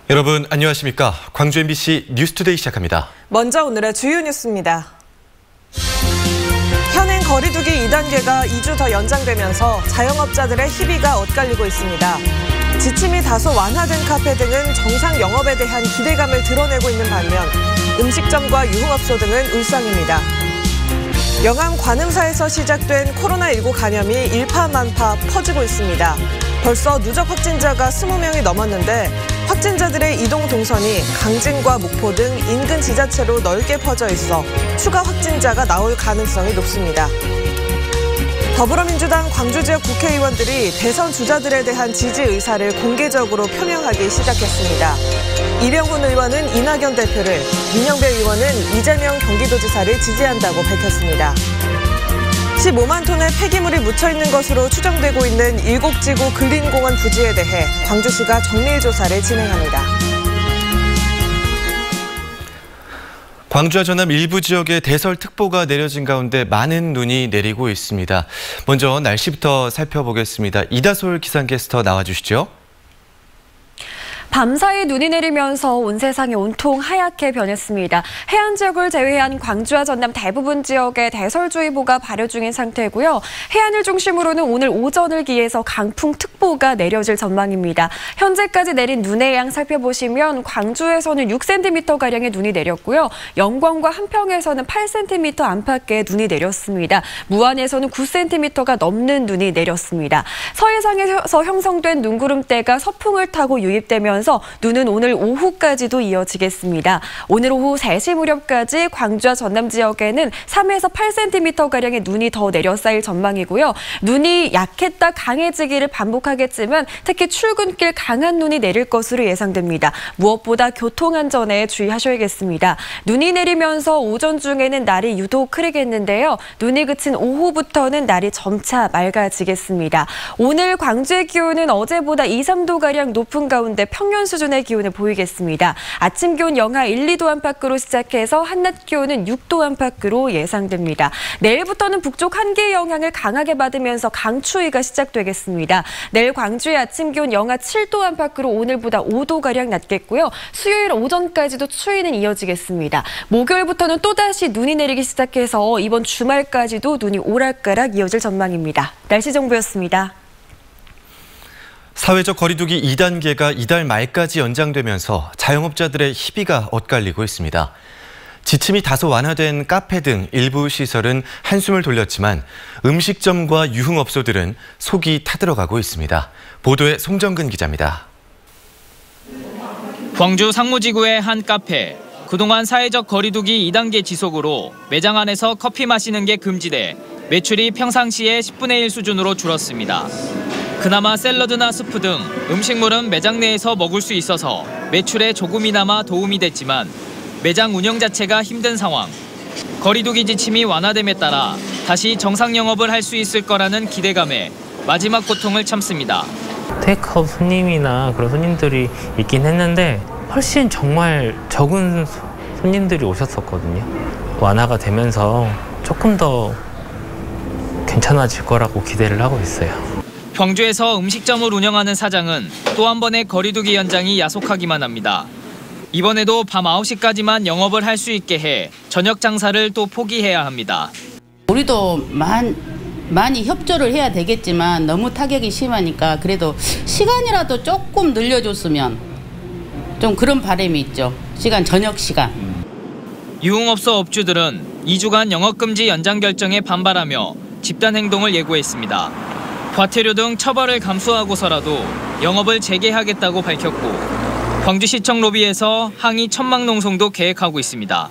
여러분 안녕하십니까? 광주 MBC 뉴스투데이 시작합니다. 먼저 오늘의 주요 뉴스입니다. 현행 거리두기 2단계가 2주 더 연장되면서 자영업자들의 희비가 엇갈리고 있습니다. 지침이 다소 완화된 카페 등은 정상 영업에 대한 기대감을 드러내고 있는 반면 음식점과 유흥업소 등은 울상입니다. 영암 관음사에서 시작된 코로나19 감염이 일파만파 퍼지고 있습니다. 벌써 누적 확진자가 20명이 넘었는데 확진자들의 이동 동선이 강진과 목포 등 인근 지자체로 넓게 퍼져 있어 추가 확진자가 나올 가능성이 높습니다. 더불어민주당 광주 지역 국회의원들이 대선 주자들에 대한 지지 의사를 공개적으로 표명하기 시작했습니다. 이병훈 의원은 이낙연 대표를, 민영배 의원은 이재명 경기도지사를 지지한다고 밝혔습니다. 15만 톤의 폐기물이 묻혀있는 것으로 추정되고 있는 일곡지구 근린공원 부지에 대해 광주시가 정밀 조사를 진행합니다. 광주와 전남 일부 지역에 대설특보가 내려진 가운데 많은 눈이 내리고 있습니다. 먼저 날씨부터 살펴보겠습니다. 이다솔 기상캐스터 나와주시죠. 밤사이 눈이 내리면서 온 세상이 온통 하얗게 변했습니다. 해안 지역을 제외한 광주와 전남 대부분 지역에 대설주의보가 발효 중인 상태고요. 해안을 중심으로는 오늘 오전을 기해서 강풍특보가 내려질 전망입니다. 현재까지 내린 눈의 양 살펴보시면 광주에서는 6cm가량의 눈이 내렸고요. 영광과 한평에서는 8cm 안팎의 눈이 내렸습니다. 무안에서는 9cm가 넘는 눈이 내렸습니다. 서해상에서 형성된 눈구름대가 서풍을 타고 유입되면서 눈은 오늘 오후까지도 이어지겠습니다. 오늘 오후 3시 무렵까지 광주와 전남 지역에는 3에서 8cm가량의 눈이 더 내려 쌓일 전망이고요. 눈이 약했다 강해지기를 반복하겠지만 특히 출근길 강한 눈이 내릴 것으로 예상됩니다. 무엇보다 교통안전에 주의하셔야겠습니다. 눈이 내리면서 오전 중에는 날이 유독 흐리겠는데요. 눈이 그친 오후부터는 날이 점차 맑아지겠습니다. 오늘 광주의 기온은 어제보다 2, 3도가량 높은 가운데 평년 수준의 기온을 보이겠습니다. 아침 기온 영하 1, 2도 안팎으로 시작해서 한낮 기온은 6도 안팎으로 예상됩니다. 내일부터는 북쪽 한기의 영향을 강하게 받으면서 강추위가 시작되겠습니다. 내일 광주의 아침 기온 영하 7도 안팎으로 오늘보다 5도가량 낮겠고요. 수요일 오전까지도 추위는 이어지겠습니다. 목요일부터는 또다시 눈이 내리기 시작해서 이번 주말까지도 눈이 오락가락 이어질 전망입니다. 날씨 정보였습니다. 사회적 거리두기 2단계가 이달 말까지 연장되면서 자영업자들의 희비가 엇갈리고 있습니다. 지침이 다소 완화된 카페 등 일부 시설은 한숨을 돌렸지만 음식점과 유흥업소들은 속이 타들어가고 있습니다. 보도에 송정근 기자입니다. 광주 상무지구의 한 카페. 그동안 사회적 거리두기 2단계 지속으로 매장 안에서 커피 마시는 게 금지돼 매출이 평상시의 10분의 1 수준으로 줄었습니다. 그나마 샐러드나 스프 등 음식물은 매장 내에서 먹을 수 있어서 매출에 조금이나마 도움이 됐지만 매장 운영 자체가 힘든 상황. 거리두기 지침이 완화됨에 따라 다시 정상 영업을 할 수 있을 거라는 기대감에 마지막 고통을 참습니다. 테이크아웃 손님이나 그런 손님들이 있긴 했는데 훨씬 정말 적은 손님들이 오셨었거든요. 완화가 되면서 조금 더 괜찮아질 거라고 기대를 하고 있어요. 광주에서 음식점을 운영하는 사장은 또 한 번의 거리두기 연장이 야속하기만 합니다. 이번에도 밤 9시까지만 영업을 할 수 있게 해 저녁 장사를 또 포기해야 합니다. 우리도 많이 협조를 해야 되겠지만 너무 타격이 심하니까 그래도 시간이라도 조금 늘려줬으면 좀 그런 바람이 있죠. 저녁 시간. 유흥업소 업주들은 2주간 영업금지 연장 결정에 반발하며 집단 행동을 예고했습니다. 과태료 등 처벌을 감수하고서라도 영업을 재개하겠다고 밝혔고 광주시청 로비에서 항의 천막농성도 계획하고 있습니다.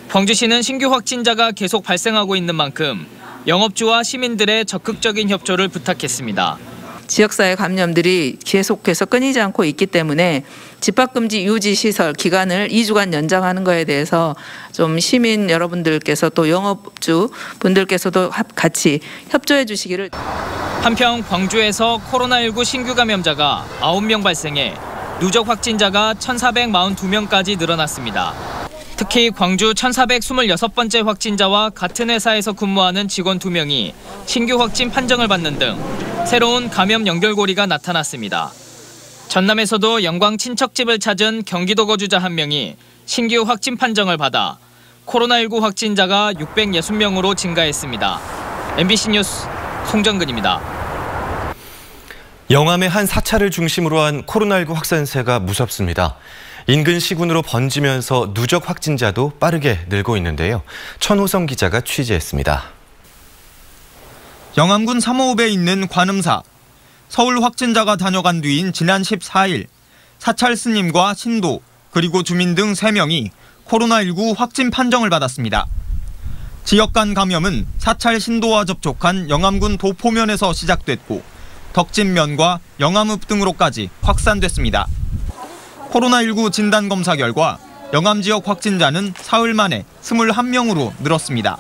광주시는 신규 확진자가 계속 발생하고 있는 만큼 영업주와 시민들의 적극적인 협조를 부탁했습니다. 지역사회 감염들이 계속해서 끊이지 않고 있기 때문에 집합금지 유지 시설 기간을 2주간 연장하는 거에 대해서 좀 시민 여러분들께서 또 영업주 분들께서도 같이 협조해 주시기를. 한편 광주에서 코로나19 신규 감염자가 9명 발생해 누적 확진자가 1,442명까지 늘어났습니다. 특히 광주 1,426번째 확진자와 같은 회사에서 근무하는 직원 2명이 신규 확진 판정을 받는 등 새로운 감염 연결고리가 나타났습니다. 전남에서도 영광 친척집을 찾은 경기도 거주자 한 명이 신규 확진 판정을 받아 코로나19 확진자가 660명으로 증가했습니다. MBC 뉴스 송정근입니다. 영암의 한 사찰을 중심으로 한 코로나19 확산세가 무섭습니다. 인근 시군으로 번지면서 누적 확진자도 빠르게 늘고 있는데요. 천호성 기자가 취재했습니다. 영암군 삼호읍에 있는 관음사. 서울 확진자가 다녀간 뒤인 지난 14일 사찰 스님과 신도 그리고 주민 등 3명이 코로나19 확진 판정을 받았습니다. 지역 간 감염은 사찰 신도와 접촉한 영암군 도포면에서 시작됐고 덕진면과 영암읍 등으로까지 확산됐습니다. 코로나19 진단검사 결과 영암 지역 확진자는 사흘 만에 21명으로 늘었습니다.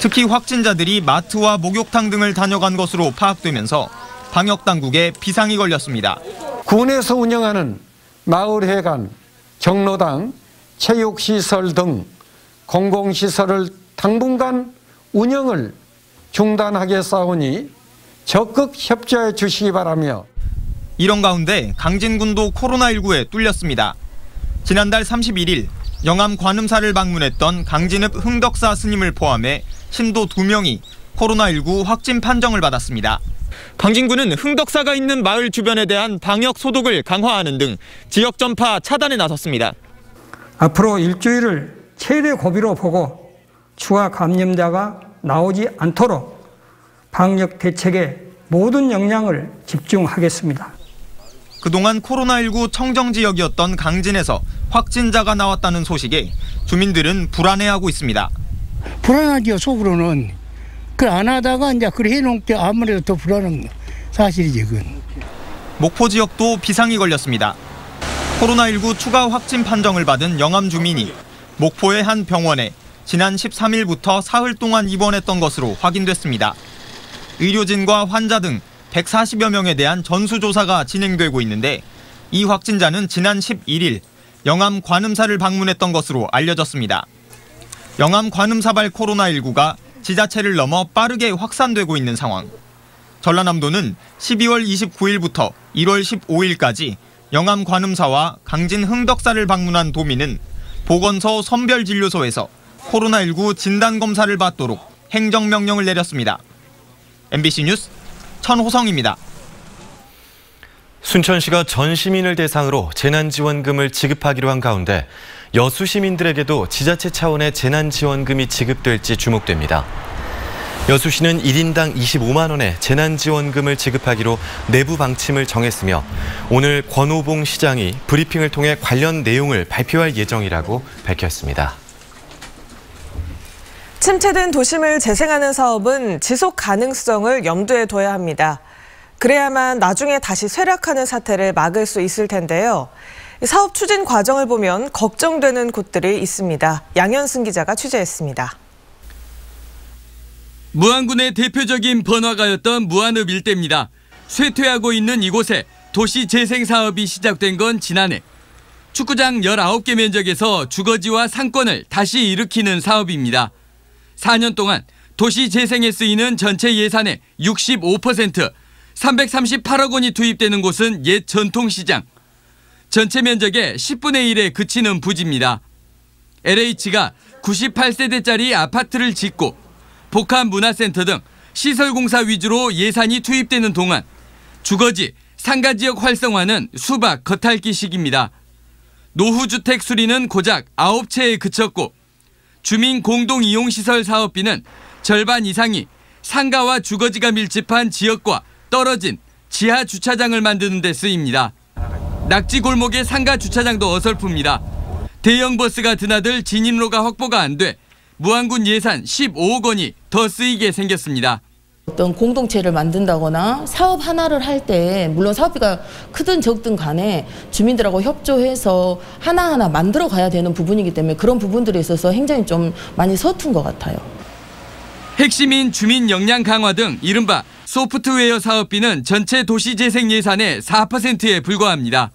특히 확진자들이 마트와 목욕탕 등을 다녀간 것으로 파악되면서 방역당국에 비상이 걸렸습니다. 군에서 운영하는 마을회관, 경로당, 체육시설 등 공공시설을 당분간 운영을 중단하겠사오니 적극 협조해 주시기 바라며 이런 가운데 강진군도 코로나19에 뚫렸습니다. 지난달 31일 영암 관음사를 방문했던 강진읍 흥덕사 스님을 포함해 신도 2명이 코로나19 확진 판정을 받았습니다. 강진군은 흥덕사가 있는 마을 주변에 대한 방역 소독을 강화하는 등 지역 전파 차단에 나섰습니다. 앞으로 일주일을 최대 고비로 보고 추가 감염자가 나오지 않도록 방역 대책에 모든 역량을 집중하겠습니다. 그동안 코로나19 청정 지역이었던 강진에서 확진자가 나왔다는 소식에 주민들은 불안해하고 있습니다. 불안하죠, 속으로는. 그걸 안 하다가 이제 그걸 해놓은 게 아무래도 더 불안한 사실이지, 그건. 목포 지역도 비상이 걸렸습니다. 코로나19 추가 확진 판정을 받은 영암 주민이 목포의 한 병원에 지난 13일부터 사흘 동안 입원했던 것으로 확인됐습니다. 의료진과 환자 등 140여 명에 대한 전수조사가 진행되고 있는데 이 확진자는 지난 11일 영암 관음사를 방문했던 것으로 알려졌습니다. 영암 관음사발 코로나19가 지자체를 넘어 빠르게 확산되고 있는 상황. 전라남도는 12월 29일부터 1월 15일까지 영암 관음사와 강진 흥덕사를 방문한 도민은 보건소 선별진료소에서 코로나19 진단검사를 받도록 행정명령을 내렸습니다. MBC 뉴스 천호성입니다. 순천시가 전 시민을 대상으로 재난지원금을 지급하기로 한 가운데 여수 시민들에게도 지자체 차원의 재난지원금이 지급될지 주목됩니다. 여수시는 1인당 25만 원의 재난지원금을 지급하기로 내부 방침을 정했으며 오늘 권오봉 시장이 브리핑을 통해 관련 내용을 발표할 예정이라고 밝혔습니다. 침체된 도심을 재생하는 사업은 지속 가능성을 염두에 둬야 합니다. 그래야만 나중에 다시 쇠락하는 사태를 막을 수 있을 텐데요. 사업 추진 과정을 보면 걱정되는 곳들이 있습니다. 양현승 기자가 취재했습니다. 무안군의 대표적인 번화가였던 무안읍 일대입니다. 쇠퇴하고 있는 이곳에 도시 재생 사업이 시작된 건 지난해. 축구장 19개 면적에서 주거지와 상권을 다시 일으키는 사업입니다. 4년 동안 도시 재생에 쓰이는 전체 예산의 65%, 338억 원이 투입되는 곳은 옛 전통시장. 전체 면적의 10분의 1에 그치는 부지입니다. LH가 98세대짜리 아파트를 짓고 복합문화센터 등 시설공사 위주로 예산이 투입되는 동안 주거지, 상가지역 활성화는 수박 겉핥기 식입니다. 노후주택 수리는 고작 9채에 그쳤고 주민 공동이용시설 사업비는 절반 이상이 상가와 주거지가 밀집한 지역과 떨어진 지하 주차장을 만드는 데 쓰입니다. 낙지 골목의 상가 주차장도 어설픕니다. 대형 버스가 드나들 진입로가 확보가 안 돼 무안군 예산 15억 원이 더 쓰이게 생겼습니다. 어떤 공동체를 만든다거나 사업 하나를 할 때 물론 사업비가 크든 적든 간에 주민들하고 협조해서 하나하나 만들어 가야 되는 부분이기 때문에 그런 부분들에 있어서 행정이 좀 많이 서툰 것 같아요. 핵심인 주민 역량 강화 등 이른바 소프트웨어 사업비는 전체 도시재생 예산의 4%에 불과합니다.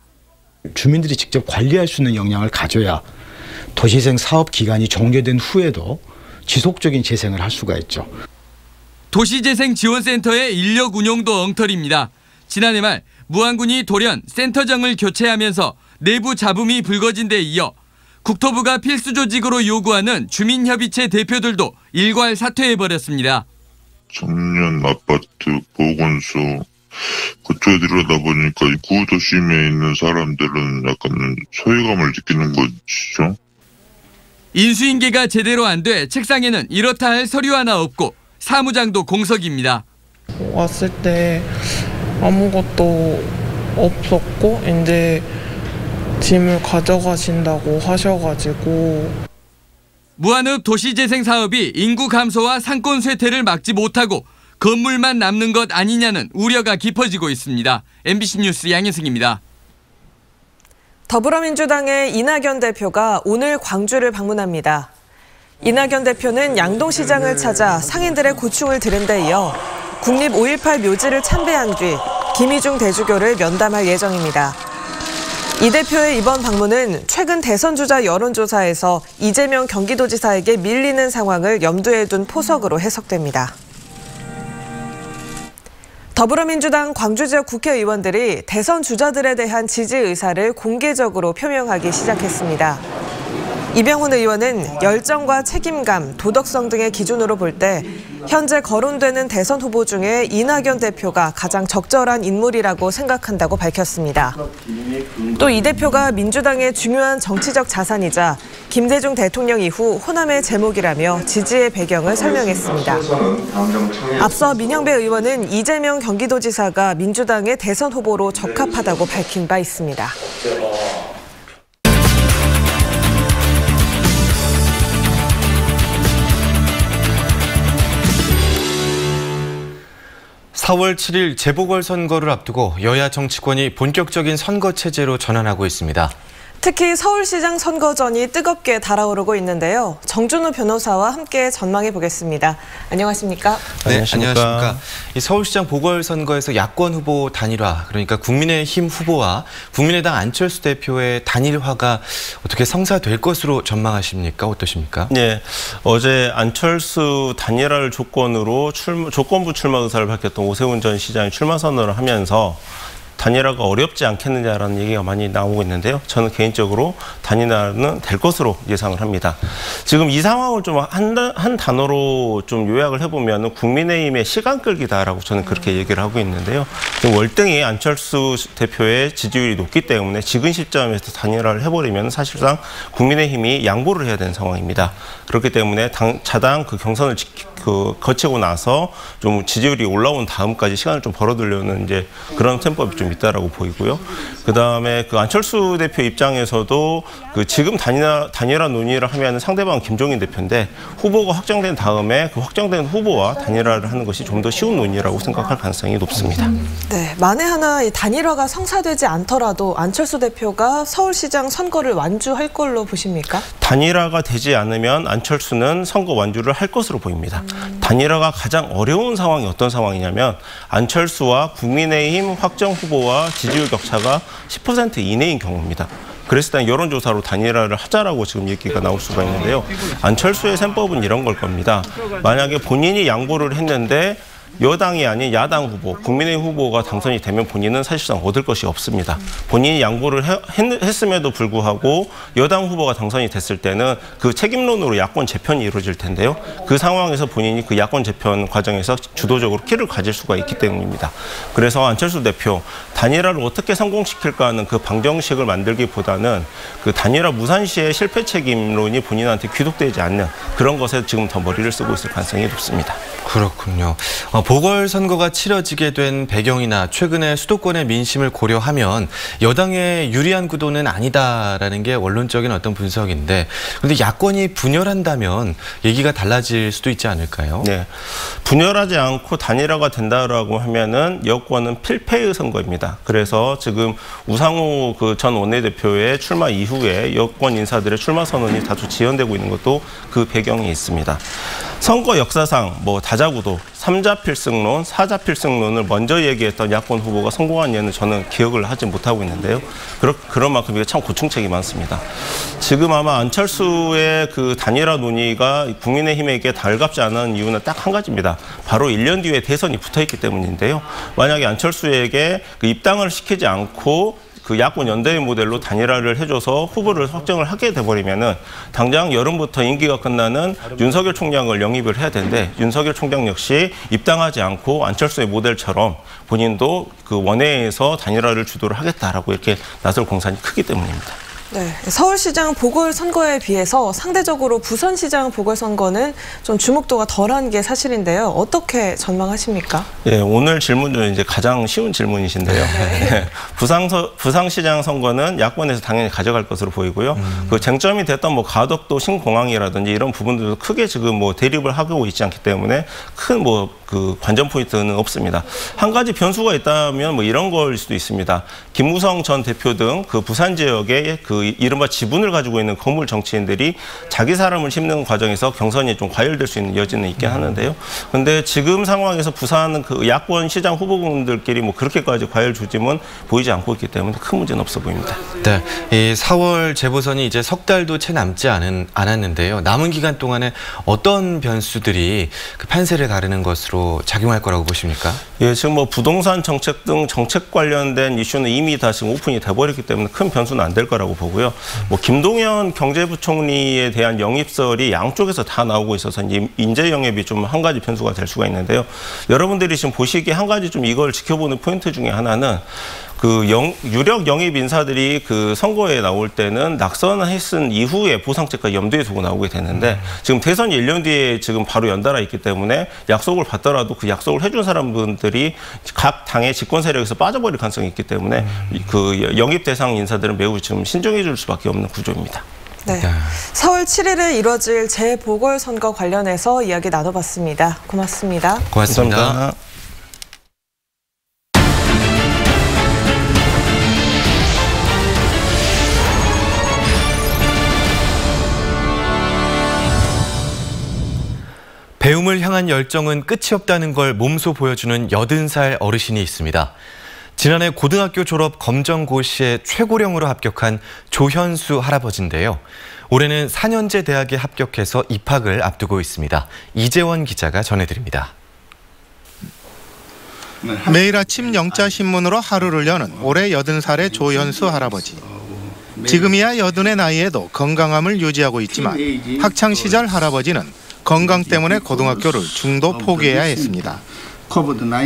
주민들이 직접 관리할 수 있는 역량을 가져야 도시재생 사업 기간이 종료된 후에도 지속적인 재생을 할 수가 있죠. 도시재생 지원센터의 인력 운영도 엉터리입니다. 지난해 말 무안군이 돌연 센터장을 교체하면서 내부 잡음이 불거진 데 이어 국토부가 필수 조직으로 요구하는 주민협의체 대표들도 일괄 사퇴해버렸습니다. 청년 아파트, 보건소 그쪽에 들여다 보니까 구도심에 있는 사람들은 약간 소외감을 느끼는 것이죠. 인수인계가 제대로 안 돼 책상에는 이렇다 할 서류 하나 없고 사무장도 공석입니다. 왔을 때 아무것도 없었고 이제 짐을 가져가신다고 하셔가지고. 무한읍 도시재생 사업이 인구 감소와 상권 쇠퇴를 막지 못하고 건물만 남는 것 아니냐는 우려가 깊어지고 있습니다. MBC 뉴스 양혜승입니다. 더불어민주당의 이낙연 대표가 오늘 광주를 방문합니다. 이낙연 대표는 양동시장을 찾아 상인들의 고충을 들은 데 이어 국립 5.18 묘지를 참배한 뒤 김희중 대주교를 면담할 예정입니다. 이 대표의 이번 방문은 최근 대선 주자 여론조사에서 이재명 경기도지사에게 밀리는 상황을 염두에 둔 포석으로 해석됩니다. 더불어민주당 광주 지역 국회의원들이 대선 주자들에 대한 지지 의사를 공개적으로 표명하기 시작했습니다. 이병훈 의원은 열정과 책임감, 도덕성 등의 기준으로 볼 때 현재 거론되는 대선 후보 중에 이낙연 대표가 가장 적절한 인물이라고 생각한다고 밝혔습니다. 또 이 대표가 민주당의 중요한 정치적 자산이자 김대중 대통령 이후 호남의 제목이라며 지지의 배경을 설명했습니다. 앞서 민형배 의원은 이재명 경기도지사가 민주당의 대선 후보로 적합하다고 밝힌 바 있습니다. 4월 7일 재보궐선거를 앞두고 여야 정치권이 본격적인 선거 체제로 전환하고 있습니다. 특히 서울시장 선거전이 뜨겁게 달아오르고 있는데요. 정준우 변호사와 함께 전망해 보겠습니다. 안녕하십니까? 네, 안녕하십니까. 이 서울시장 보궐선거에서 야권 후보 단일화, 그러니까 국민의힘 후보와 국민의당 안철수 대표의 단일화가 어떻게 성사될 것으로 전망하십니까? 어떠십니까? 네, 어제 안철수 단일화를 조건으로 조건부 출마 의사를 밝혔던 오세훈 전 시장이 출마 선언을 하면서 단일화가 어렵지 않겠느냐라는 얘기가 많이 나오고 있는데요. 저는 개인적으로 단일화는 될 것으로 예상을 합니다. 지금 이 상황을 좀 한 단어로 좀 요약을 해보면 국민의힘의 시간 끌기다라고 저는 그렇게 얘기를 하고 있는데요. 지금 월등히 안철수 대표의 지지율이 높기 때문에 지금 시점에서 단일화를 해버리면 사실상 국민의힘이 양보를 해야 되는 상황입니다. 그렇기 때문에 자당 그 경선을 거치고 나서 좀 지지율이 올라온 다음까지 시간을 좀 벌어두려는 이제 그런 템포가 좀 있다라고 보이고요. 그 다음에 그 안철수 대표 입장에서도 그 지금 단일화 논의를 하면 상대방은 김종인 대표인데 후보가 확정된 다음에 그 확정된 후보와 단일화를 하는 것이 좀 더 쉬운 논의라고 생각할 가능성이 높습니다. 네, 만에 하나 이 단일화가 성사되지 않더라도 안철수 대표가 서울시장 선거를 완주할 걸로 보십니까? 단일화가 되지 않으면 안철수는 선거 완주를 할 것으로 보입니다. 단일화가 가장 어려운 상황이 어떤 상황이냐면 안철수와 국민의힘 확정 후보와 지지율 격차가 10% 이내인 경우입니다. 그랬을 때 여론조사로 단일화를 하자라고 지금 얘기가 나올 수가 있는데요. 안철수의 셈법은 이런 걸 겁니다. 만약에 본인이 양보를 했는데 여당이 아닌 야당 후보, 국민의힘 후보가 당선이 되면 본인은 사실상 얻을 것이 없습니다. 본인이 양보를 했음에도 불구하고 여당 후보가 당선이 됐을 때는 그 책임론으로 야권 재편이 이루어질 텐데요. 그 상황에서 본인이 그 야권 재편 과정에서 주도적으로 키를 가질 수가 있기 때문입니다. 그래서 안철수 대표 단일화를 어떻게 성공시킬까 하는 그 방정식을 만들기보다는 그 단일화 무산시의 실패 책임론이 본인한테 귀독되지 않는 그런 것에 지금 더 머리를 쓰고 있을 가능성이 높습니다. 그렇군요. 보궐선거가 치러지게 된 배경이나 최근의 수도권의 민심을 고려하면 여당의 유리한 구도는 아니다라는 게 원론적인 어떤 분석인데, 그런데 야권이 분열한다면 얘기가 달라질 수도 있지 않을까요? 네, 분열하지 않고 단일화가 된다라고 하면은 여권은 필패의 선거입니다. 그래서 지금 우상호 그 전 원내대표의 출마 이후에 여권 인사들의 출마 선언이 다소 지연되고 있는 것도 그 배경이 있습니다. 선거 역사상 뭐 다자구도 3자 필승론, 4자 필승론을 먼저 얘기했던 야권 후보가 성공한 예는 저는 기억을 하지 못하고 있는데요. 그런 만큼 이게 참 고충책이 많습니다. 지금 아마 안철수의 그 단일화 논의가 국민의힘에게 달갑지 않은 이유는 딱 한 가지입니다. 바로 1년 뒤에 대선이 붙어있기 때문인데요. 만약에 안철수에게 그 입당을 시키지 않고 그 야권 연대의 모델로 단일화를 해줘서 후보를 확정을 하게 돼버리면은 당장 여름부터 임기가 끝나는 윤석열 총장을 영입을 해야 되는데 윤석열 총장 역시 입당하지 않고 안철수의 모델처럼 본인도 그 원외에서 단일화를 주도를 하겠다라고 이렇게 나설 공산이 크기 때문입니다. 네, 서울시장 보궐선거에 비해서 상대적으로 부산시장 보궐선거는 좀 주목도가 덜한 게 사실인데요. 어떻게 전망하십니까? 네, 오늘 질문 중 이제 가장 쉬운 질문이신데요. 네. 부산시장 선거는 야권에서 당연히 가져갈 것으로 보이고요. 그 쟁점이 됐던 뭐 가덕도 신공항이라든지 이런 부분들도 크게 지금 뭐 대립을 하고 있지 않기 때문에 큰 뭐 그 관전 포인트는 없습니다. 한 가지 변수가 있다면 뭐 이런 걸 수도 있습니다. 김무성 전 대표 등 그 부산 지역의 그 이른바 지분을 가지고 있는 거물 정치인들이 자기 사람을 심는 과정에서 경선이 좀 과열될 수 있는 여지는 있긴 하는데요. 그런데 지금 상황에서 부산은 그 야권 시장 후보군들끼리 뭐 그렇게까지 과열 조짐은 보이지 않고 있기 때문에 큰 문제는 없어 보입니다. 네, 이 4월 재보선이 이제 석 달도 채 남지 않았는데요. 남은 기간 동안에 어떤 변수들이 그 판세를 가르는 것으로 작용할 거라고 보십니까? 예, 지금 뭐 부동산 정책 등 정책 관련된 이슈는 이미 다 지금 오픈이 돼버렸기 때문에 큰 변수는 안 될 거라고 보고요. 뭐 김동연 경제부총리에 대한 영입설이 양쪽에서 다 나오고 있어서 인재 영입이 좀 한 가지 변수가 될 수가 있는데요. 여러분들이 지금 보시기에 한 가지 좀 이걸 지켜보는 포인트 중에 하나는 그 유력 영입 인사들이 그 선거에 나올 때는 낙선했은 이후에 보상책과 염두에 두고 나오게 되는데 지금 대선이 1년 뒤에 지금 바로 연달아 있기 때문에 약속을 받더라도 그 약속을 해준 사람들이 각 당의 집권 세력에서 빠져버릴 가능성이 있기 때문에 그 영입 대상 인사들은 매우 지금 신중해 줄 수밖에 없는 구조입니다. 네, 4월 7일에 이뤄질 재보궐선거 관련해서 이야기 나눠봤습니다. 고맙습니다. 고맙습니다. 감사합니다. 배움을 향한 열정은 끝이 없다는 걸 몸소 보여주는 80살 어르신이 있습니다. 지난해 고등학교 졸업 검정고시에 최고령으로 합격한 조현수 할아버지인데요. 올해는 4년제 대학에 합격해서 입학을 앞두고 있습니다. 이재원 기자가 전해드립니다. 매일 아침 영자신문으로 하루를 여는 올해 80살의 조현수 할아버지. 지금이야 80의 나이에도 건강함을 유지하고 있지만 학창시절 할아버지는 건강 때문에 고등학교를 중도 포기해야 했습니다.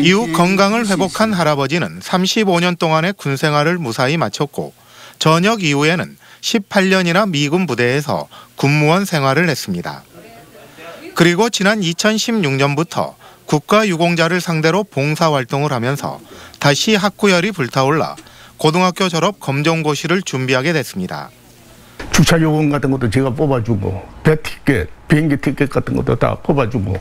이후 건강을 회복한 할아버지는 35년 동안의 군 생활을 무사히 마쳤고 전역 이후에는 18년이나 미군 부대에서 군무원 생활을 했습니다. 그리고 지난 2016년부터 국가유공자를 상대로 봉사활동을 하면서 다시 학구열이 불타올라 고등학교 졸업 검정고시를 준비하게 됐습니다. 주차 요금 같은 것도 제가 뽑아주고 배 티켓, 비행기 티켓 같은 것도 다 뽑아주고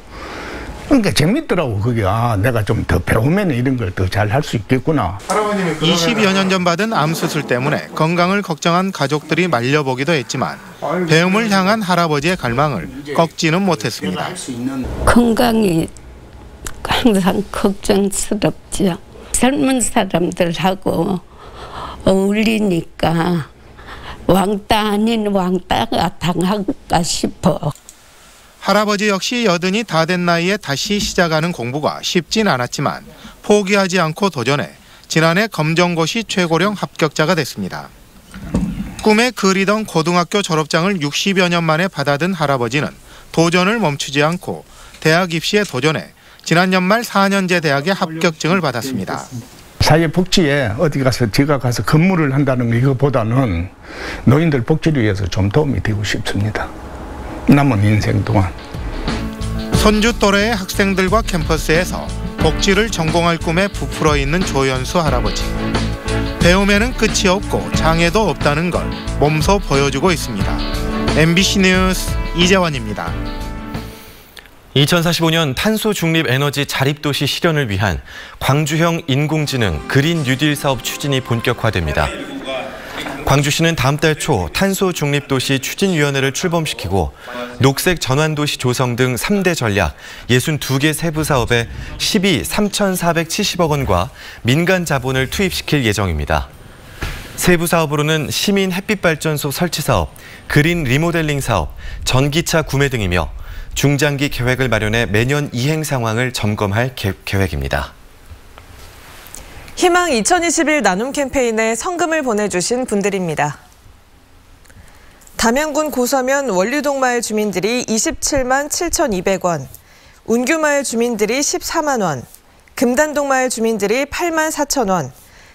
그러니까 재밌더라고. 그게 내가 좀 더 배우면 이런 걸 더 잘 할 수 있겠구나. 20여 년 전 받은 암 수술 때문에 건강을 걱정한 가족들이 말려보기도 했지만 배움을 향한 할아버지의 갈망을 꺾지는 못했습니다. 건강이 항상 걱정스럽죠. 젊은 사람들하고 어울리니까 왕따 아닌 왕따가 당할까 싶어. 할아버지 역시 80이 다 된 나이에 다시 시작하는 공부가 쉽진 않았지만 포기하지 않고 도전해 지난해 검정고시 최고령 합격자가 됐습니다. 꿈에 그리던 고등학교 졸업장을 60여 년 만에 받아든 할아버지는 도전을 멈추지 않고 대학 입시에 도전해 지난 연말 4년제 대학의 합격증을 받았습니다. 사회복지에 어디 가서 제가 가서 근무를 한다는 이거보다는 노인들 복지를 위해서 좀 도움이 되고 싶습니다. 남은 인생 동안. 손주 또래의 학생들과 캠퍼스에서 복지를 전공할 꿈에 부풀어 있는 조현수 할아버지. 배움에는 끝이 없고 장애도 없다는 걸 몸소 보여주고 있습니다. MBC 뉴스 이재원입니다. 2045년 탄소 중립 에너지 자립도시 실현을 위한 광주형 인공지능 그린 뉴딜 사업 추진이 본격화됩니다. 광주시는 다음 달 초 탄소 중립도시 추진위원회를 출범시키고 녹색 전환도시 조성 등 3대 전략 62개 세부 사업에 12 3,470억 원과 민간 자본을 투입시킬 예정입니다. 세부 사업으로는 시민 햇빛발전소 설치 사업, 그린 리모델링 사업, 전기차 구매 등이며 중장기 계획을 마련해 매년 이행 상황을 점검할 계획입니다. 희망 2021 나눔 캠페인에 성금을 보내주신 분들입니다. 담양군 고서면 원류동마을 주민들이 27만 7,200원, 운규마을 주민들이 14만 원, 금단동마을 주민들이 8만 4천 원,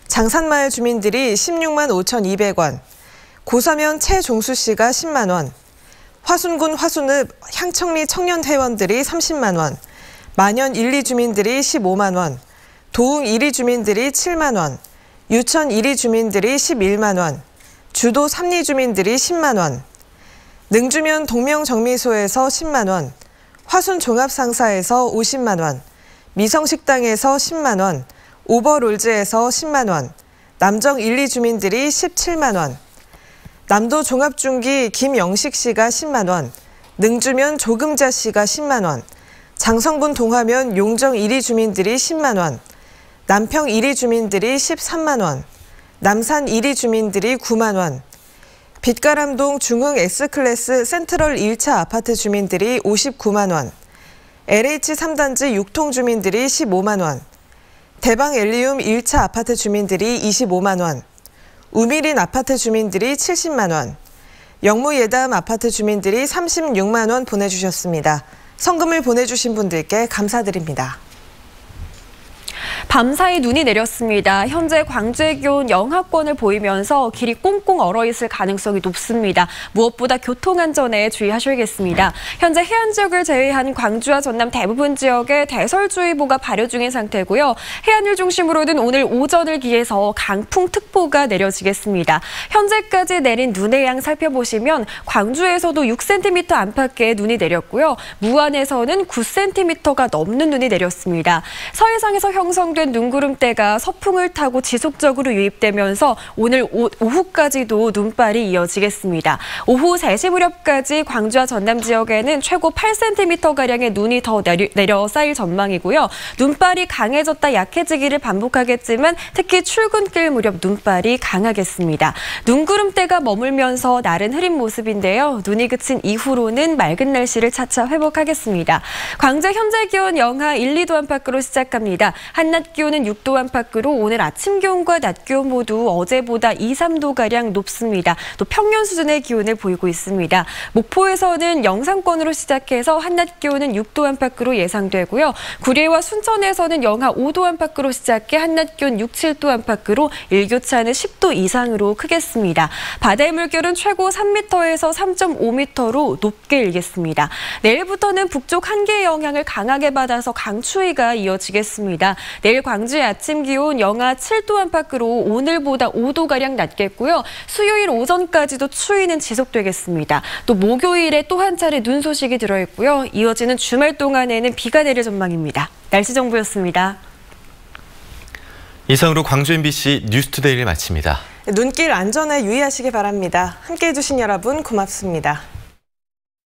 장산마을 주민들이 16만 5,200원, 고서면 최종수 씨가 10만 원, 화순군 화순읍 향청리 청년회원들이 30만 원, 만연 1, 2 주민들이 15만 원, 도웅 1위 주민들이 7만 원, 유천 1위 주민들이 11만 원, 주도 3리 주민들이 10만 원, 능주면 동명정미소에서 10만 원, 화순 종합상사에서 50만 원, 미성식당에서 10만 원, 오버롤즈에서 10만 원, 남정 1, 2 주민들이 17만 원, 남도 종합중기 김영식 씨가 10만 원, 능주면 조금자 씨가 10만 원, 장성군 동화면 용정 1위 주민들이 10만 원, 남평 1위 주민들이 13만 원, 남산 1위 주민들이 9만 원, 빛가람동 중흥 S클래스 센트럴 1차 아파트 주민들이 59만 원, LH 3단지 6통 주민들이 15만 원, 대방 엘리움 1차 아파트 주민들이 25만 원, 우미린 아파트 주민들이 70만 원, 영무 예담 아파트 주민들이 36만 원 보내주셨습니다. 성금을 보내주신 분들께 감사드립니다. 밤사이 눈이 내렸습니다. 현재 광주의 기온 영하권을 보이면서 길이 꽁꽁 얼어있을 가능성이 높습니다. 무엇보다 교통안전에 주의하셔야겠습니다. 현재 해안 지역을 제외한 광주와 전남 대부분 지역에 대설주의보가 발효 중인 상태고요. 해안을 중심으로는 오늘 오전을 기해서 강풍특보가 내려지겠습니다. 현재까지 내린 눈의 양 살펴보시면 광주에서도 6cm 안팎의 눈이 내렸고요. 무안에서는 9cm가 넘는 눈이 내렸습니다. 서해상에서 형성된 눈구름대가 서풍을 타고 지속적으로 유입되면서 오늘 오후까지도 눈발이 이어지겠습니다. 오후 3시 무렵까지 광주와 전남 지역에는 최고 8cm가량의 눈이 더 내려 쌓일 전망이고요. 눈발이 강해졌다 약해지기를 반복하겠지만 특히 출근길 무렵 눈발이 강하겠습니다. 눈구름대가 머물면서 날은 흐린 모습인데요. 눈이 그친 이후로는 맑은 날씨를 차차 회복하겠습니다. 광주 현재 기온 영하 1, 2도 안팎으로 시작합니다. 한낮 기온은 6도 안팎으로 오늘 아침 기온과 낮 기온 모두 어제보다 2, 3도가량 높습니다. 또 평년 수준의 기온을 보이고 있습니다. 목포에서는 영상권으로 시작해서 한낮 기온은 6도 안팎으로 예상되고요. 구리와 순천에서는 영하 5도 안팎으로 시작해 한낮 기온 6, 7도 안팎으로 일교차는 10도 이상으로 크겠습니다. 바다의 물결은 최고 3m에서 3.5m로 높게 일겠습니다. 내일부터는 북쪽 한기의 영향을 강하게 받아서 강추위가 이어지겠습니다. 내일 광주의 아침 기온 영하 7도 안팎으로 오늘보다 5도가량 낮겠고요. 수요일 오전까지도 추위는 지속되겠습니다. 또 목요일에 또 한 차례 눈 소식이 들어있고요. 이어지는 주말 동안에는 비가 내릴 전망입니다. 날씨 정보였습니다. 이상으로 광주 MBC 뉴스투데이를 마칩니다. 눈길 안전에 유의하시기 바랍니다. 함께해 주신 여러분 고맙습니다.